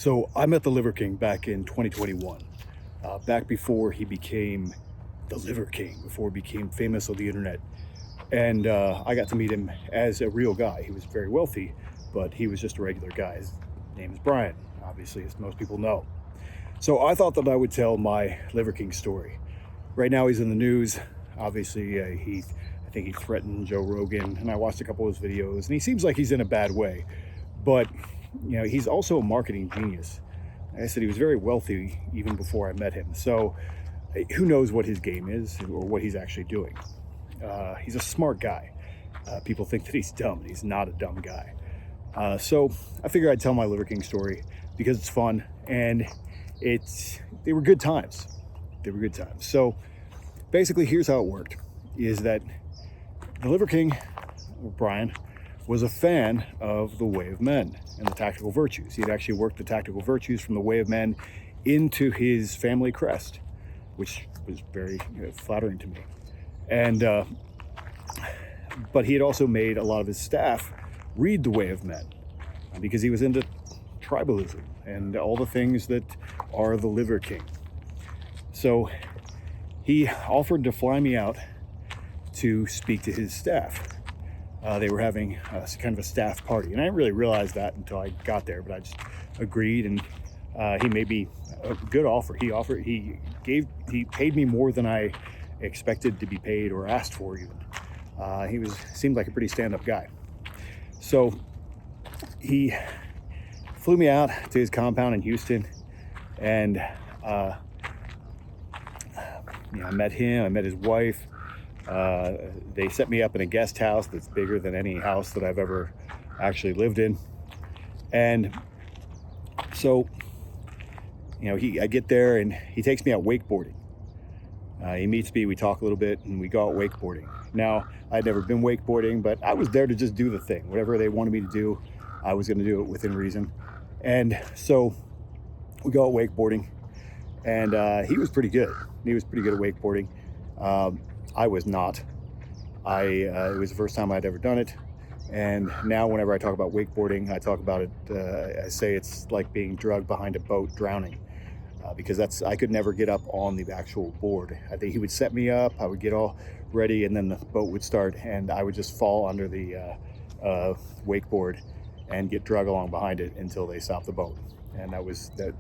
So I met the Liver King back in 2021, back before he became the Liver King, before he became famous on the internet. And I got to meet him as a real guy. He was very wealthy, but he was just a regular guy. His name is Brian, obviously, as most people know. So I thought that I would tell my Liver King story. Right now he's in the news. Obviously, I think he threatened Joe Rogan, and I watched a couple of his videos, and he seems like he's in a bad way. But he's also a marketing genius. Like I said, he was very wealthy even before I met him. So who knows what his game is or what he's actually doing. He's a smart guy. People think that he's dumb, and he's not a dumb guy. So I figured I'd tell my Liver King story because it's fun, and they were good times. They were good times. So basically, here's how it worked: is that the Liver King, Brian, was a fan of the Way of Men and the tactical virtues. He had actually worked the tactical virtues from the Way of Men into his family crest, which was very flattering to me. And but he had also made a lot of his staff read the Way of Men because he was into tribalism and all the things that are the Liver King. So he offered to fly me out to speak to his staff. They were having kind of a staff party, and I didn't really realize that until I got there, but I just agreed, and he made me a good offer. He paid me more than I expected to be paid or asked for even. He seemed like a pretty stand-up guy. So he flew me out to his compound in Houston, and I met him, I met his wife. They set me up in a guest house that's bigger than any house that I've ever actually lived in. And so, I get there and he takes me out wakeboarding. He meets me, we talk a little bit, and we go out wakeboarding. Now, I'd never been wakeboarding, but I was there to just do the thing. Whatever they wanted me to do, I was going to do it within reason. And so we go out wakeboarding, and he was pretty good. He was pretty good at wakeboarding. I was not. It was the first time I'd ever done it. And now whenever I talk about wakeboarding, I talk about it, I say it's like being drugged behind a boat drowning. Because I could never get up on the actual board. I think he would set me up, I would get all ready, and then the boat would start, and I would just fall under the wakeboard and get dragged along behind it until they stopped the boat. And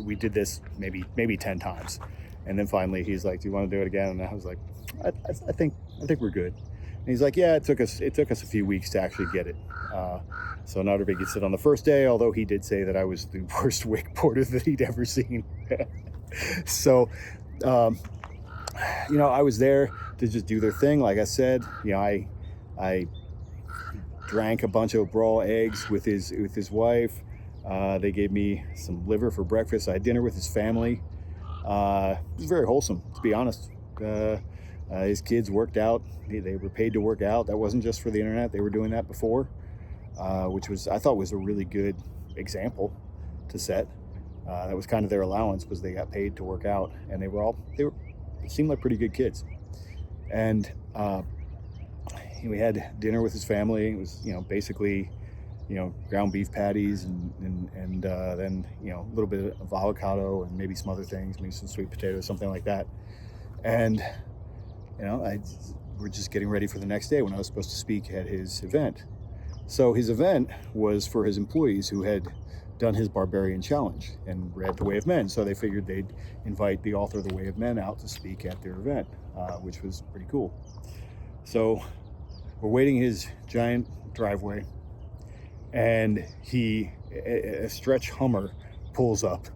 we did this maybe 10 times. And then finally he's like, "Do you want to do it again?" And I was like, I think we're good. And he's like, "Yeah, it took us a few weeks to actually get it." So not everybody gets it on the first day, although he did say that I was the worst wakeboarder that he'd ever seen. So, I was there to just do their thing. Like I said, I drank a bunch of raw eggs with his wife. They gave me some liver for breakfast. I had dinner with his family. It was very wholesome, to be honest. His kids worked out. They were paid to work out. That wasn't just for the internet. They were doing that before, which I thought was a really good example to set. That was kind of their allowance, was they got paid to work out, and they seemed like pretty good kids. And we had dinner with his family. It was basically ground beef patties and then a little bit of avocado and maybe some other things, maybe some sweet potatoes, something like that. And we're just getting ready for the next day when I was supposed to speak at his event. So his event was for his employees who had done his Barbarian Challenge and read The Way of Men. So they figured they'd invite the author of The Way of Men out to speak at their event, which was pretty cool. So we're waiting his giant driveway, and a stretch Hummer pulls up,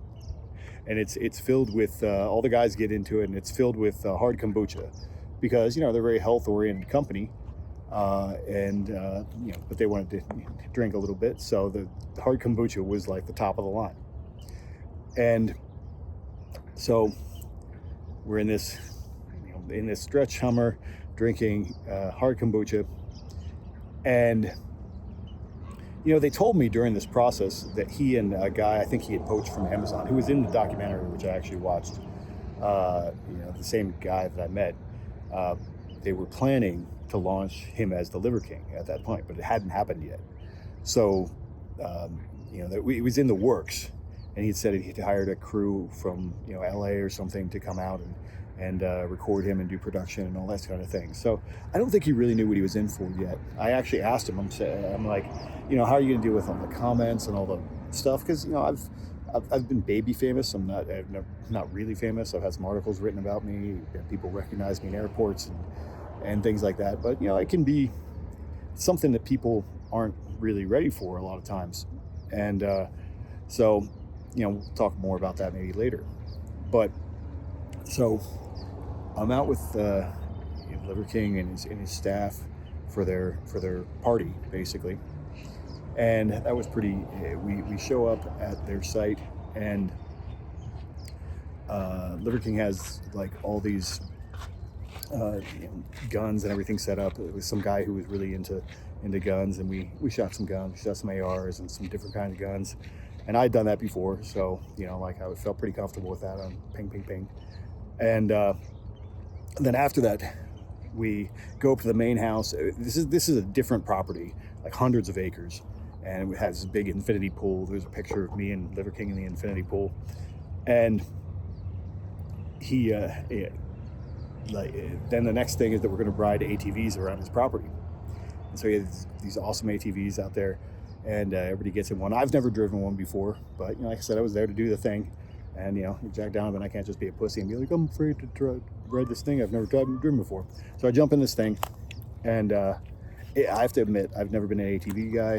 and it's filled with all the guys get into it, and it's filled with hard kombucha, because they're a very health-oriented company, but they wanted to drink a little bit, so the hard kombucha was like the top of the line. And so we're in this stretch Hummer drinking hard kombucha, and they told me during this process that he and a guy I think he had poached from Amazon, who was in the documentary, which I actually watched, the same guy that I met, they were planning to launch him as the Liver King at that point, but it hadn't happened yet. So, it was in the works. and he said he'd hired a crew from LA or something to come out and record him and do production and all that kind of thing. So I don't think he really knew what he was in for yet. I actually asked him. I'm like, how are you gonna deal with all the comments and all the stuff? Because I've been baby famous. I'm not really famous. I've had some articles written about me. People recognize me in airports and things like that. But it can be something that people aren't really ready for a lot of times. And so we'll talk more about that maybe later. But so I'm out with Liver King and his staff for their party, basically. And that was pretty. We show up at their site, and Liver King has like all these guns and everything set up. It was some guy who was really into guns, and we shot some guns. We shot some ARs and some different kinds of guns. And I'd done that before, so I felt pretty comfortable with that on ping, ping, ping. And then after that, we go up to the main house. This is a different property, like hundreds of acres. And it has this big infinity pool. There's a picture of me and Liver King in the infinity pool. And then the next thing is that we're going to ride ATVs around his property. And so he has these awesome ATVs out there, and everybody gets in one. I've never driven one before, but like I said, I was there to do the thing. And Jack Donovan, I can't just be a pussy and be like, I'm afraid to ride this thing. I've never driven before. So I jump in this thing, and I have to admit, I've never been an ATV guy,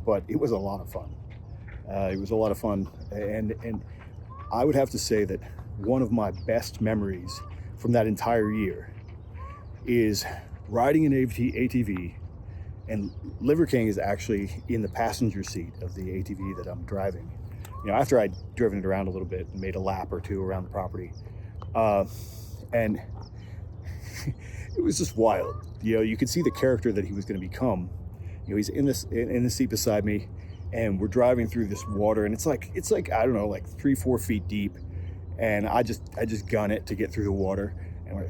but it was a lot of fun. It was a lot of fun, and I would have to say that one of my best memories from that entire year is riding an ATV, and Liver King is actually in the passenger seat of the ATV that I'm driving. After I'd driven it around a little bit and made a lap or two around the property, and it was just wild. You could see the character that he was going to become. He's in the seat beside me, and we're driving through this water, and it's like I don't know, like 3-4 feet deep, and I just gun it to get through the water, and we're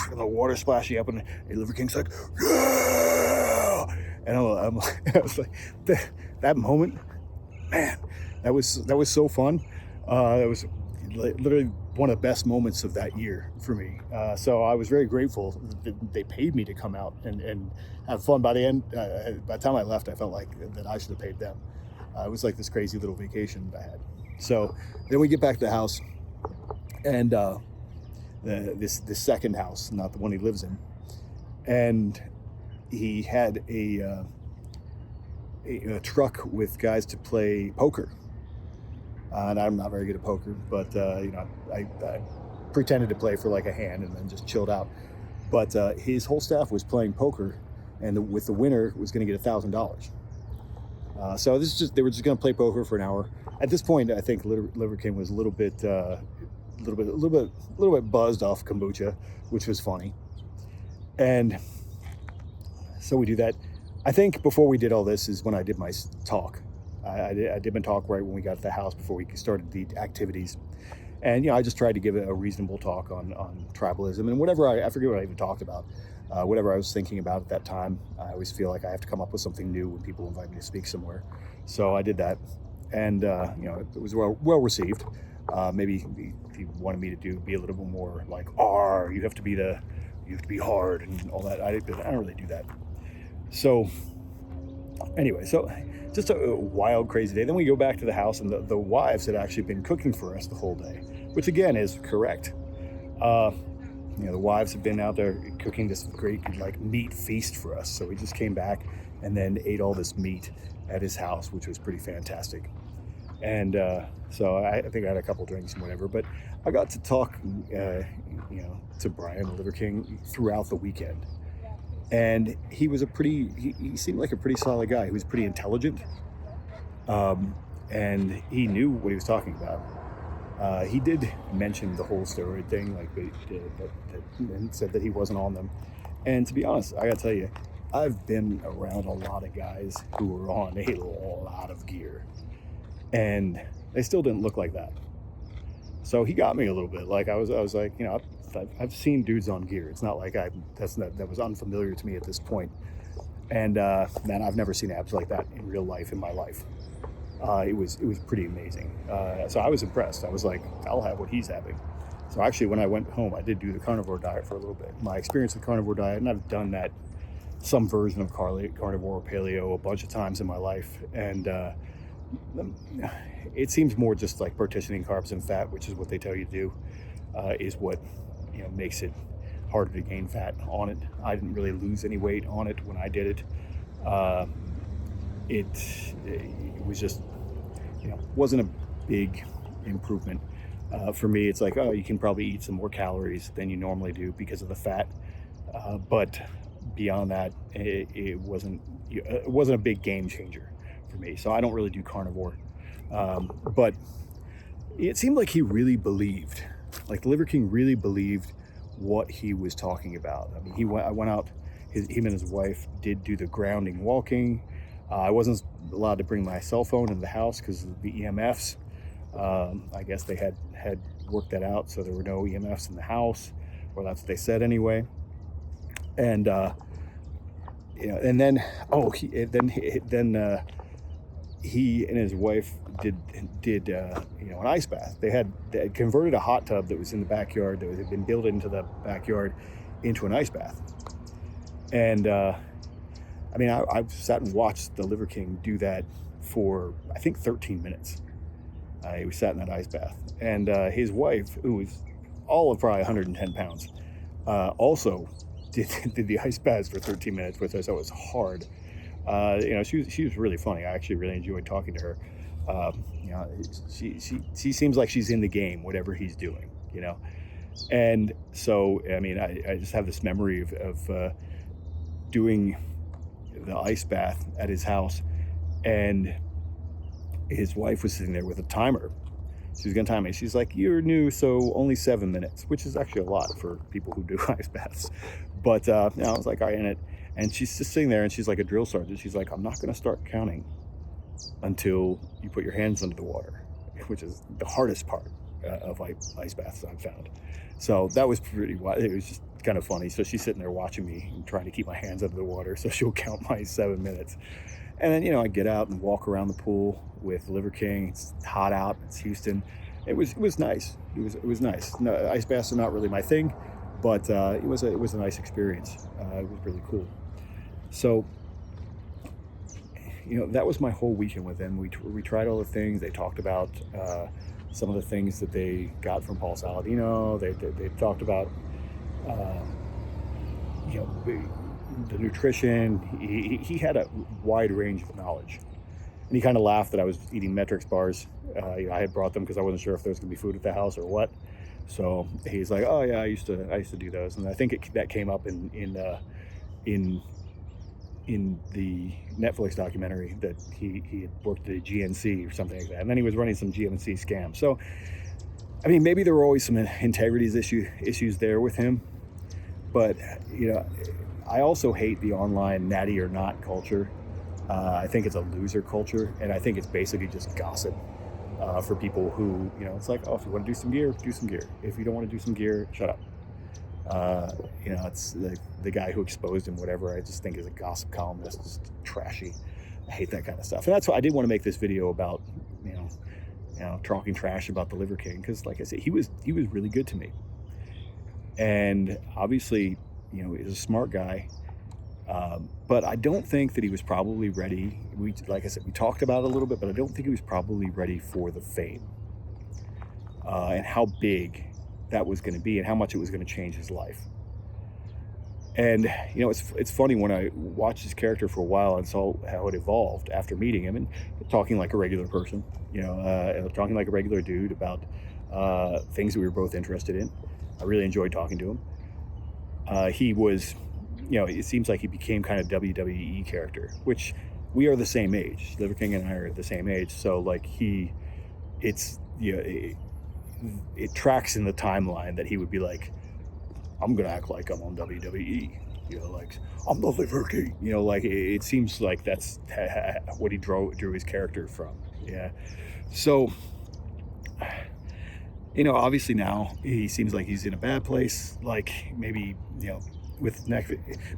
and the water splashing up, and Liver King's like, yeah, and I was like, that moment, man, that was so fun. That was literally one of the best moments of that year for me. So I was very grateful that they paid me to come out and have fun. By the end, by the time I left, I felt like that I should have paid them. It was like this crazy little vacation I had. So then we get back to the house, and this second house, not the one he lives in, and he had a truck with guys to play poker. And I'm not very good at poker, but I pretended to play for like a hand and then just chilled out. But his whole staff was playing poker, and with the winner was going to get $1,000. So they were just going to play poker for an hour. At this point, I think Liver King was a little bit buzzed off kombucha, which was funny. And so we do that. I think before we did all this is when I did my talk. I did my talk right when we got to the house before we started the activities. And, I just tried to give a reasonable talk on tribalism and whatever I forget what I even talked about, whatever I was thinking about at that time. I always feel like I have to come up with something new when people invite me to speak somewhere. So I did that, and, it was well received. Maybe if you wanted me to be a little bit more like, you have to be hard and all that. I don't really do that. So anyway, so just a wild, crazy day. Then we go back to the house, and the wives had actually been cooking for us the whole day, which again is correct. The wives have been out there cooking this great like meat feast for us. So we just came back and then ate all this meat at his house, which was pretty fantastic. And so I think I had a couple drinks and whatever, but I got to talk, to Brian, the Liver King, throughout the weekend. And he was he seemed like a pretty solid guy. He was pretty intelligent, and he knew what he was talking about. He did mention the whole steroid thing, and said that he wasn't on them. And to be honest, I gotta tell you, I've been around a lot of guys who were on a lot of gear, and they still didn't look like that. So he got me a little bit. Like I was like, I've seen dudes on gear. It's not like that was unfamiliar to me at this point. And man, I've never seen abs like that in real life in my life. It was pretty amazing. So I was impressed. I was like, I'll have what he's having. So actually, when I went home, I did do the carnivore diet for a little bit. My experience with carnivore diet, and I've done that some version of carnivore or paleo a bunch of times in my life, and it seems more just like partitioning carbs and fat, which is what they tell you to do, is what makes it harder to gain fat on it. I didn't really lose any weight on it when I did it. It was just wasn't a big improvement. For me, it's like, oh, you can probably eat some more calories than you normally do because of the fat, but beyond that, it wasn't a big game changer for me. So I don't really do carnivore, but it seemed like he really believed, like the Liver King really believed what he was talking about. I mean, I went out. Him and his wife did do the grounding walking. I wasn't allowed to bring my cell phone into the house because of the EMFs. I guess they had worked that out, so there were no EMFs in the house, or that's what they said anyway. And and then he and his wife did an ice bath. They had converted a hot tub that was in the backyard, that had been built into the backyard, into an ice bath. And I mean, I've sat and watched the Liver King do that for, I think, 13 minutes. He sat in that ice bath. And his wife, who was all of probably 110 pounds, also did the ice baths for 13 minutes, which I thought was hard. She was really funny. I actually really enjoyed talking to her. She seems like she's in the game, whatever he's doing, And so, I mean, I just have this memory of doing the ice bath at his house, and his wife was sitting there with a timer. She was gonna time me. She's like, "You're new, so only 7 minutes," which is actually a lot for people who do ice baths. But I was like, "All right," and she's just sitting there, and she's like a drill sergeant. She's like, "I'm not gonna start counting until you put your hands under the water," which is the hardest part of ice baths I've found. So that was pretty wild. It was just kind of funny. So she's sitting there watching me and trying to keep my hands under the water, so she'll count my 7 minutes. And then I get out and walk around the pool with Liver King. It's hot out. It's Houston. It was nice. It was nice. No, ice baths are not really my thing, but it was a nice experience. It was really cool. So that was my whole weekend with them. We tried all the things. They talked about some of the things that they got from Paul Saladino. They talked about the nutrition. He had a wide range of knowledge, and he kind of laughed that I was eating Metrix bars. I had brought them because I wasn't sure if there was gonna be food at the house or what. So he's like, "Oh yeah, I used to do those," and I think that came up in the Netflix documentary that he had worked at a GNC or something like that, and then he was running some GNC scams. So I mean, maybe there were always some integrity issues there with him, but I also hate the online natty or not culture. I think it's a loser culture, and I think it's basically just gossip for people who, it's like, oh, if you want to do some gear, do some gear. If you don't want to do some gear, shut up. It's the guy who exposed him, whatever, I just think is a gossip columnist, just trashy. I hate that kind of stuff. And that's why I did want to make this video about, talking trash about the Liver King, because like I said, he was really good to me. And obviously, he's a smart guy, but I don't think that he was probably ready. Like I said, we talked about it a little bit, but I don't think he was probably ready for the fame and how big that was going to be and how much it was going to change his life. And it's funny, when I watched his character for a while and saw how it evolved after meeting him and talking like a regular person, talking like a regular dude about things that we were both interested in. I really enjoyed talking to him. He was, it seems like he became kind of WWE character, which we are the same age. Liver King and I are the same age, so like it tracks in the timeline that he would be like, I'm gonna act like I'm on WWE, like I'm the Liver King, like it seems like that's what he drew his character from. Yeah. So obviously now he seems like he's in a bad place, like maybe with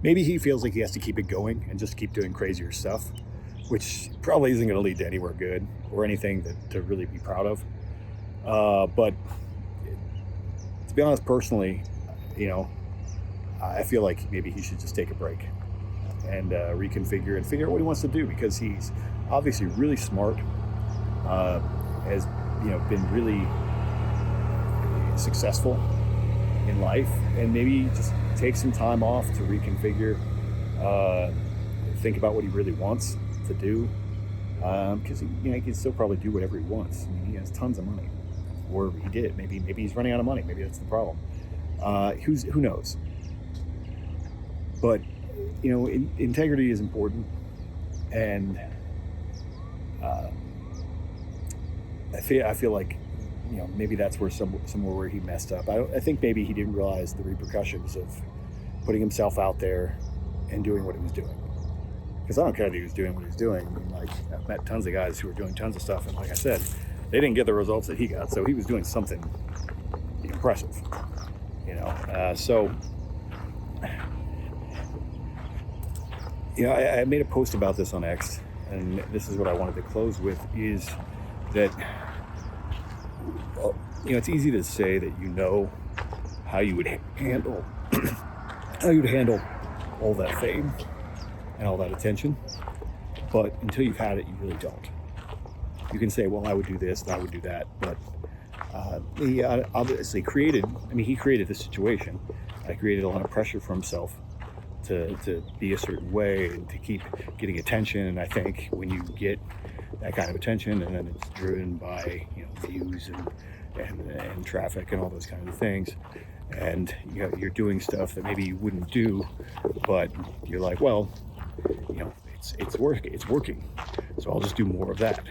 maybe he feels like he has to keep it going and just keep doing crazier stuff, which probably isn't going to lead to anywhere good or anything to really be proud of. But to be honest, personally, you know, I feel like maybe he should just take a break and reconfigure and figure out what he wants to do, because he's obviously really smart, has been really successful in life, and maybe just take some time off to reconfigure, think about what he really wants to do, because he can still probably do whatever he wants. I mean, he has tons of money, or he did. Maybe he's running out of money. Maybe that's the problem. Who knows? But integrity is important, and I feel like maybe that's where somewhere where he messed up. I think maybe he didn't realize the repercussions of putting himself out there and doing what he was doing. Because I don't care that he was doing what he was doing. I mean, like, I've met tons of guys who were doing tons of stuff, and like I said, they didn't get the results that he got. So he was doing something impressive, So I made a post about this on X, and this is what I wanted to close with: is that it's easy to say that how you would handle all that fame and all that attention, but until you've had it, you really don't. You can say, well, I would do this and I would do that, but he obviously created this situation. I created a lot of pressure for himself to be a certain way and to keep getting attention. And I think when you get that kind of attention, and then it's driven by views and traffic and all those kinds of things, and you're doing stuff that maybe you wouldn't do, but you're like, well, it's working, so I'll just do more of that.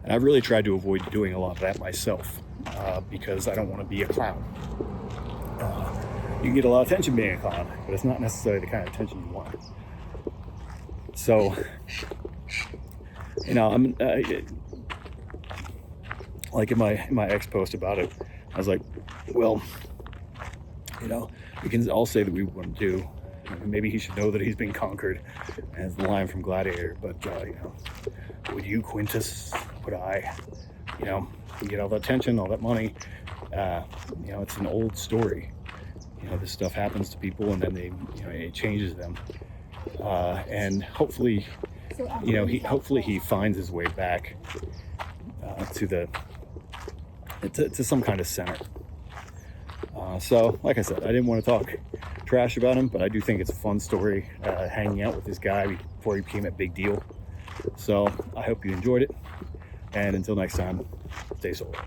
And I've really tried to avoid doing a lot of that myself, because I don't want to be a clown. You can get a lot of attention being a clown, but it's not necessarily the kind of attention you want. So, I'm like in my X post about it, I was like, well, we can all say that we want to do. Maybe he should know that he's been conquered, as the line from Gladiator. But would you, Quintus? Would I? You get all that attention, all that money. It's an old story. This stuff happens to people, and then it changes them. And hopefully, he finds his way back to some kind of center. So, like I said, I didn't want to talk trash about him, but I do think it's a fun story, hanging out with this guy before he became a big deal. So I hope you enjoyed it, and until next time, stay solar.